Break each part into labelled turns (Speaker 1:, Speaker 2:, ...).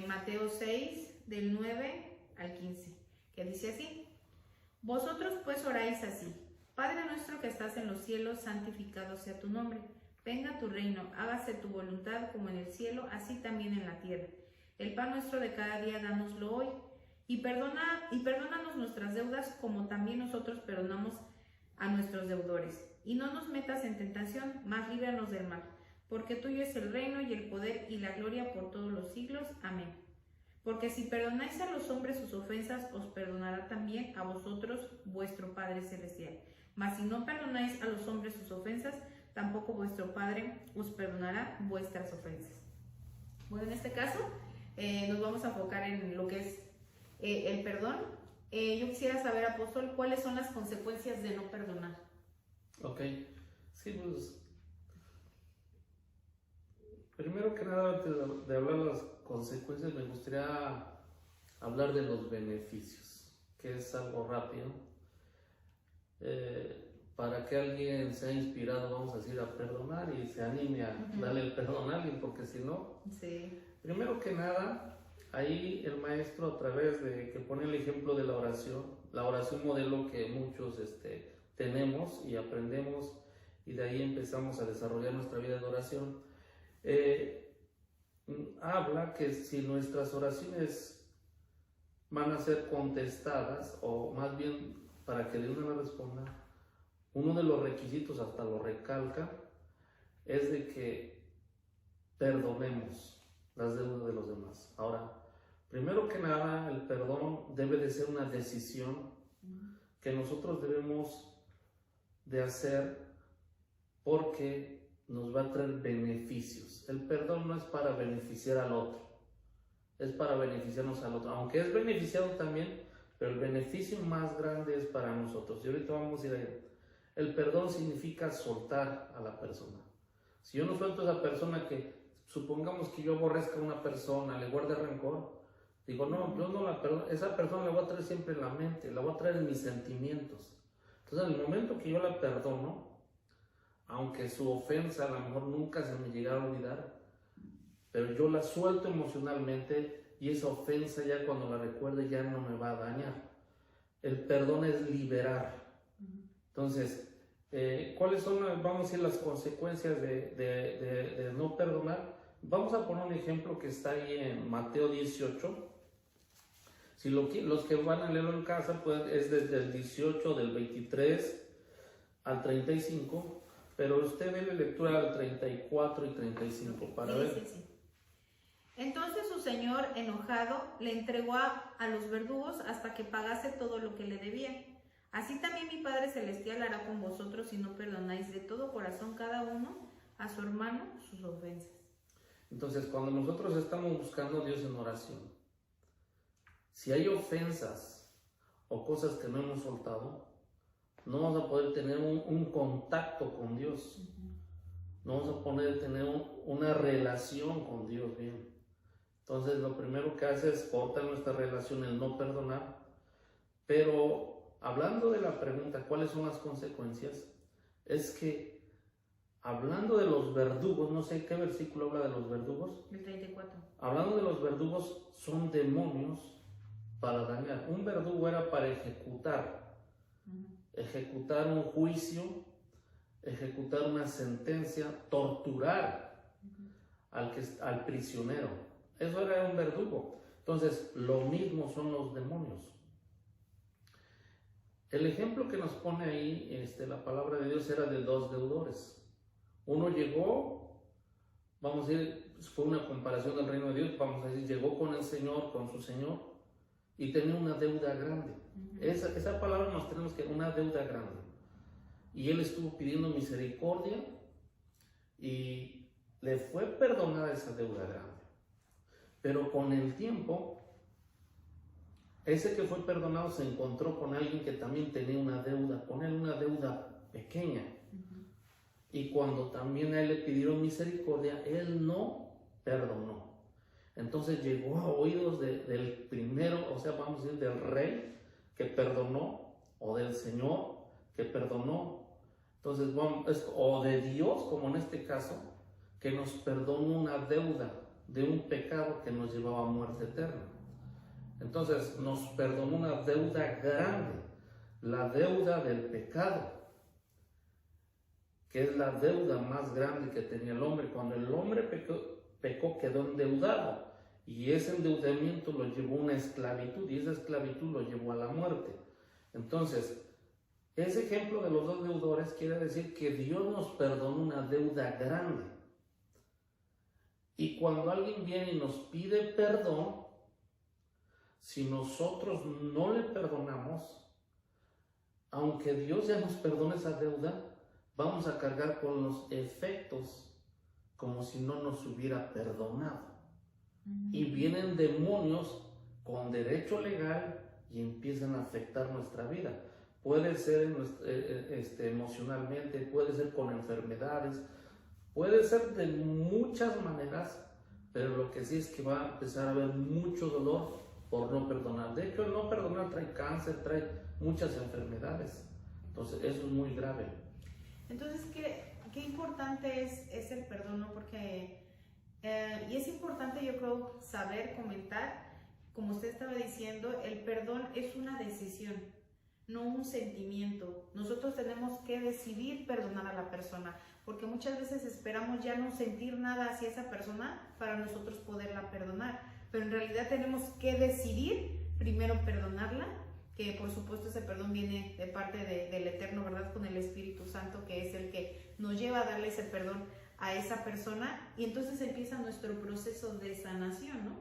Speaker 1: Mateo 6, del 9 al 15, que dice así: Vosotros pues oráis así: Padre nuestro que estás en los cielos, santificado sea tu nombre. Venga tu reino, hágase tu voluntad como en el cielo, así también en la tierra. El pan nuestro de cada día, dánoslo hoy. Y perdónanos nuestras deudas, como también nosotros perdonamos a nuestros deudores. Y no nos metas en tentación, mas líbranos del mal. Porque tuyo es el reino y el poder y la gloria por todos los siglos. Amén. Porque si perdonáis a los hombres sus ofensas, os perdonará también a vosotros vuestro Padre Celestial. Mas si no perdonáis a los hombres sus ofensas, tampoco vuestro Padre os perdonará vuestras ofensas. Bueno, en este caso nos vamos a enfocar en lo que es el perdón. Yo quisiera saber, apóstol, ¿cuáles son las consecuencias de no perdonar?
Speaker 2: Ok, sí, pues primero que nada, antes de hablar de las consecuencias, me gustaría hablar de los beneficios, que es algo rápido. Para que alguien sea inspirado, vamos a decir, a perdonar y se anime a darle el perdón a alguien, porque si no,
Speaker 1: sí.
Speaker 2: Primero que nada, ahí el maestro, a través de que pone el ejemplo de la oración modelo que muchos tenemos y aprendemos, y de ahí empezamos a desarrollar nuestra vida de oración, habla que si nuestras oraciones van a ser contestadas, o más bien para que de una vez responda, uno de los requisitos, hasta lo recalca, es de que perdonemos las deudas de los demás. Ahora, primero que nada, el perdón debe de ser una decisión que nosotros debemos de hacer, porque nos va a traer beneficios. El perdón no es para beneficiar al otro, es para beneficiarnos al otro, aunque es beneficiado también, pero el beneficio más grande es para nosotros. Y ahorita vamos a ir ahí. El perdón significa soltar a la persona. Si yo no suelto a esa persona, que supongamos que yo aborrezca a una persona, le guarde rencor, digo, no, yo no la perdono, esa persona la voy a traer siempre en la mente, la voy a traer en mis sentimientos. Entonces, en el momento que yo la perdono, aunque su ofensa a lo mejor nunca se me llegara a olvidar, pero yo la suelto emocionalmente, y esa ofensa ya cuando la recuerde ya no me va a dañar. El perdón es liberar. Entonces, ¿cuáles son, vamos a decir, las consecuencias de no perdonar? Vamos a poner un ejemplo que está ahí en Mateo 18. Si los que van a leerlo en casa, pues es desde el 18, del 23 al 35, pero usted dé lectura al 34 y 35 para ver.
Speaker 1: Sí. Entonces su señor, enojado, le entregó a los verdugos hasta que pagase todo lo que le debía. Así también mi Padre Celestial hará con vosotros si no perdonáis de todo corazón cada uno a su hermano sus ofensas.
Speaker 2: Entonces, cuando nosotros estamos buscando a Dios en oración, si hay ofensas o cosas que no hemos soltado, no vamos a poder tener un contacto con Dios. No vamos a poder tener una relación con Dios bien. Entonces, lo primero que hace es cortar nuestra relación, el no perdonar. Pero hablando de la pregunta, ¿cuáles son las consecuencias? Es que, hablando de los verdugos, no sé qué versículo habla de los verdugos.
Speaker 1: El 34.
Speaker 2: Hablando de los verdugos, son demonios para dañar. Un verdugo era para ejecutar un juicio, ejecutar una sentencia, torturar al prisionero. Eso era un verdugo. Entonces, lo mismo son los demonios. El ejemplo que nos pone ahí la palabra de Dios era de dos deudores. Uno llegó, vamos a decir, fue una comparación del reino de Dios, vamos a decir, llegó con el Señor, con su Señor, y tenía una deuda grande. Esa palabra nos tenemos que, una deuda grande. Y él estuvo pidiendo misericordia y le fue perdonada esa deuda grande. Pero con el tiempo, ese que fue perdonado se encontró con alguien que también tenía una deuda, con él una deuda pequeña. Y cuando también a él le pidieron misericordia, él no perdonó. Entonces llegó a oídos del primero, o sea, vamos a decir, del rey que perdonó, o del Señor que perdonó. Entonces, o de Dios, como en este caso, que nos perdonó una deuda de un pecado que nos llevaba a muerte eterna. Entonces nos perdonó una deuda grande, la deuda del pecado, que es la deuda más grande que tenía el hombre. Cuando el hombre pecó quedó endeudado, y ese endeudamiento lo llevó a una esclavitud, y esa esclavitud lo llevó a la muerte. Entonces, ese ejemplo de los dos deudores quiere decir que Dios nos perdonó una deuda grande. Y cuando alguien viene y nos pide perdón, si nosotros no le perdonamos, aunque Dios ya nos perdone esa deuda, vamos a cargar con los efectos como si no nos hubiera perdonado. Y vienen demonios con derecho legal y empiezan a afectar nuestra vida. Puede ser emocionalmente, puede ser con enfermedades, puede ser de muchas maneras, pero lo que sí es que va a empezar a haber mucho dolor por no perdonar. De hecho, el no perdonar trae cáncer, trae muchas enfermedades. Entonces, eso es muy grave.
Speaker 1: Entonces, qué importante es el perdón, ¿no? Porque, y es importante, yo creo, saber, comentar, como usted estaba diciendo, el perdón es una decisión, no un sentimiento. Nosotros tenemos que decidir perdonar a la persona, porque muchas veces esperamos ya no sentir nada hacia esa persona para nosotros poderla perdonar, pero en realidad tenemos que decidir primero perdonarla, que por supuesto ese perdón viene de parte del Eterno, ¿verdad? Con el Espíritu Santo, que es el que nos lleva a darle ese perdón a esa persona, y entonces empieza nuestro proceso de sanación, ¿no?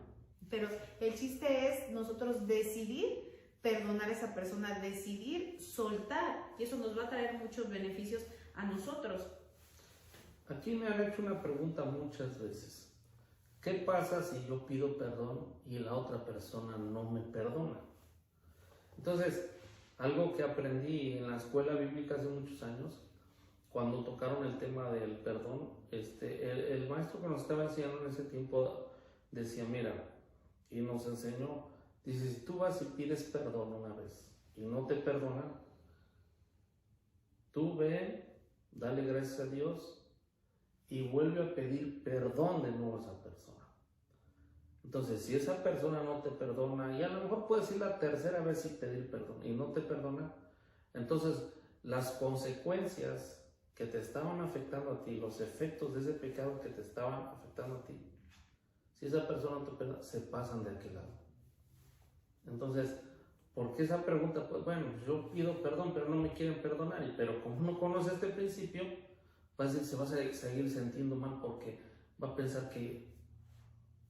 Speaker 1: Pero el chiste es nosotros decidir perdonar a esa persona, decidir soltar, y eso nos va a traer muchos beneficios a nosotros.
Speaker 2: Aquí me han hecho una pregunta muchas veces. ¿Qué pasa si yo pido perdón y la otra persona no me perdona? Entonces, algo que aprendí en la escuela bíblica hace muchos años, cuando tocaron el tema del perdón, el maestro que nos estaba enseñando en ese tiempo decía, mira, y nos enseñó, dice, si tú vas y pides perdón una vez y no te perdonan, tú ve, dale gracias a Dios y vuelve a pedir perdón de nuevo a esa persona. Entonces, si esa persona no te perdona, y a lo mejor puedes ir la tercera vez y pedir perdón y no te perdona, entonces las consecuencias que te estaban afectando a ti, los efectos de ese pecado que te estaban afectando a ti, si esa persona no te perdona, se pasan de aquel lado. Entonces, ¿por qué esa pregunta? Pues bueno, yo pido perdón, pero no me quieren perdonar, pero como no conoce este principio, se va a seguir sintiendo mal porque va a pensar que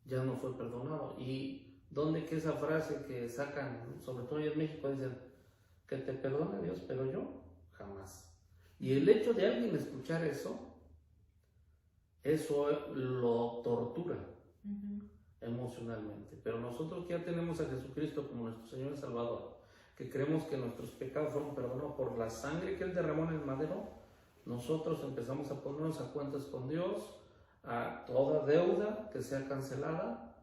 Speaker 2: ya no fue perdonado. Y donde que esa frase que sacan, sobre todo en México, dicen que te perdone Dios, pero yo jamás. Y el hecho de alguien escuchar eso lo tortura emocionalmente. Pero nosotros que ya tenemos a Jesucristo como nuestro Señor y Salvador, que creemos que nuestros pecados fueron perdonados por la sangre que Él derramó en el madero, nosotros empezamos a ponernos a cuentas con Dios, a toda deuda que sea cancelada.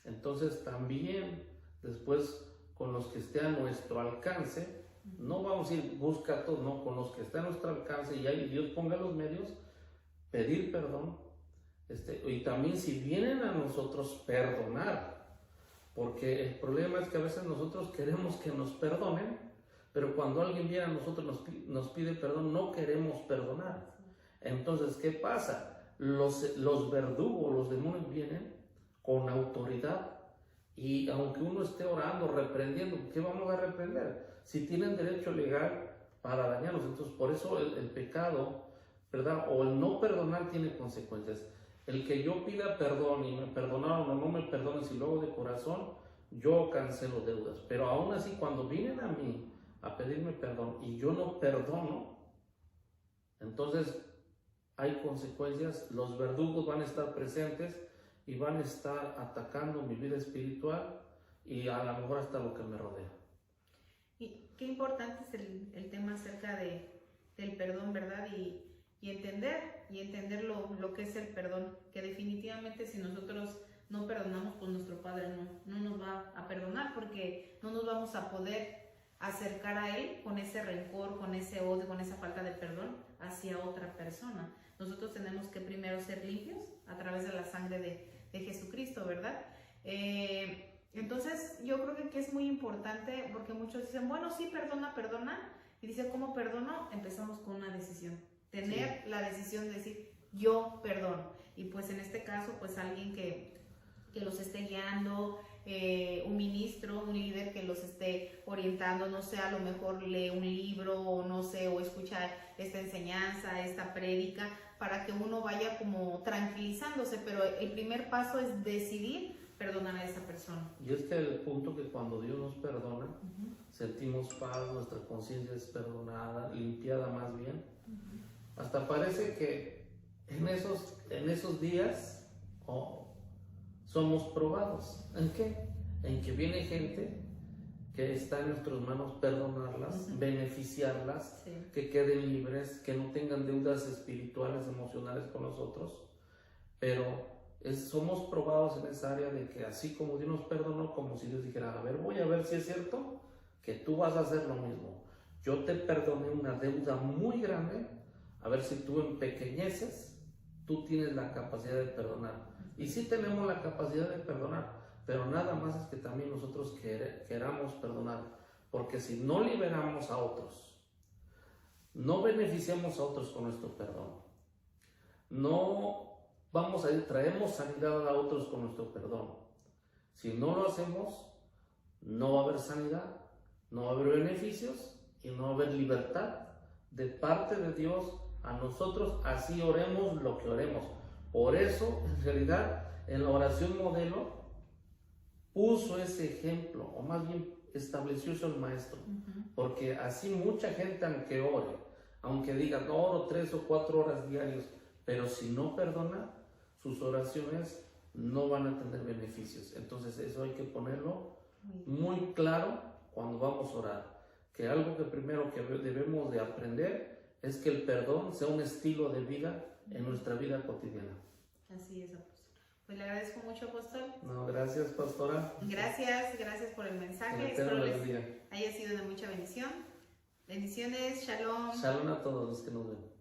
Speaker 2: Entonces también después con los que esté a nuestro alcance, no vamos a ir busca a todos, no, con los que esté a nuestro alcance y ahí Dios ponga los medios, pedir perdón, y también si vienen a nosotros perdonar, porque el problema es que a veces nosotros queremos que nos perdonen, pero cuando alguien viene a nosotros nos pide perdón, no queremos perdonar. Entonces, ¿qué pasa? Los verdugos, los demonios vienen con autoridad, y aunque uno esté orando, reprendiendo, ¿qué vamos a reprender? Si tienen derecho legal para dañarnos. Entonces, por eso el pecado, ¿verdad? O el no perdonar tiene consecuencias. El que yo pida perdón y me perdonaron o no me perdonen, si lo hago de corazón, yo cancelo deudas. Pero aún así, cuando vienen a mí a pedirme perdón y yo no perdono, entonces hay consecuencias. Los verdugos van a estar presentes y van a estar atacando mi vida espiritual y a lo mejor hasta lo que me rodea.
Speaker 1: Y qué importante es el tema acerca del perdón, ¿verdad? Y entender lo que es el perdón, que definitivamente si nosotros no perdonamos, pues nuestro Padre no nos va a perdonar, porque no nos vamos a poder acercar a Él con ese rencor, con ese odio, con esa falta de perdón hacia otra persona. nosotros tenemos que primero ser limpios a través de la sangre de Jesucristo, ¿verdad? Entonces yo creo que es muy importante porque muchos dicen, bueno, sí, perdona, y dice, ¿cómo perdono? Empezamos con una decisión, tener la decisión de decir, yo perdono, y pues en este caso, pues alguien que los esté guiando, un ministro, un líder que los esté orientando, no sé, a lo mejor lee un libro o no sé, o escuchar esta enseñanza, esta prédica, para que uno vaya como tranquilizándose, pero el primer paso es decidir perdonar a esa persona.
Speaker 2: Y es que el punto que cuando Dios nos perdona, sentimos paz, nuestra conciencia es perdonada, limpiada más bien. Hasta parece que en esos días somos probados. ¿En qué? En que viene gente que está en nuestras manos perdonarlas, beneficiarlas, que queden libres, que no tengan deudas espirituales, emocionales con nosotros, pero somos probados en esa área de que así como Dios nos perdonó, como si Dios dijera, a ver, voy a ver si es cierto que tú vas a hacer lo mismo. Yo te perdoné una deuda muy grande, a ver si tú en pequeñeces, tú tienes la capacidad de perdonar. Y sí tenemos la capacidad de perdonar, pero nada más es que también nosotros queramos perdonar, porque si no liberamos a otros, no beneficiamos a otros con nuestro perdón, no traemos sanidad a otros con nuestro perdón. Si no lo hacemos, no va a haber sanidad, no va a haber beneficios y no va a haber libertad de parte de Dios a nosotros, así oremos lo que oremos. Por eso, en realidad, en la oración modelo puso ese ejemplo, o más bien estableció eso el maestro, porque así mucha gente, aunque ore, aunque diga, no, oro 3 o 4 horas diarias, pero si no perdona, sus oraciones no van a tener beneficios. Entonces eso hay que ponerlo muy claro cuando vamos a orar, que algo que primero que debemos de aprender es que el perdón sea un estilo de vida en nuestra vida cotidiana.
Speaker 1: Así es, apóstol. Pues le agradezco mucho, apóstol.
Speaker 2: No, gracias, pastora.
Speaker 1: Gracias por el mensaje. Espero les haya sido de mucha bendición. Bendiciones, shalom.
Speaker 2: Shalom a todos los que nos ven.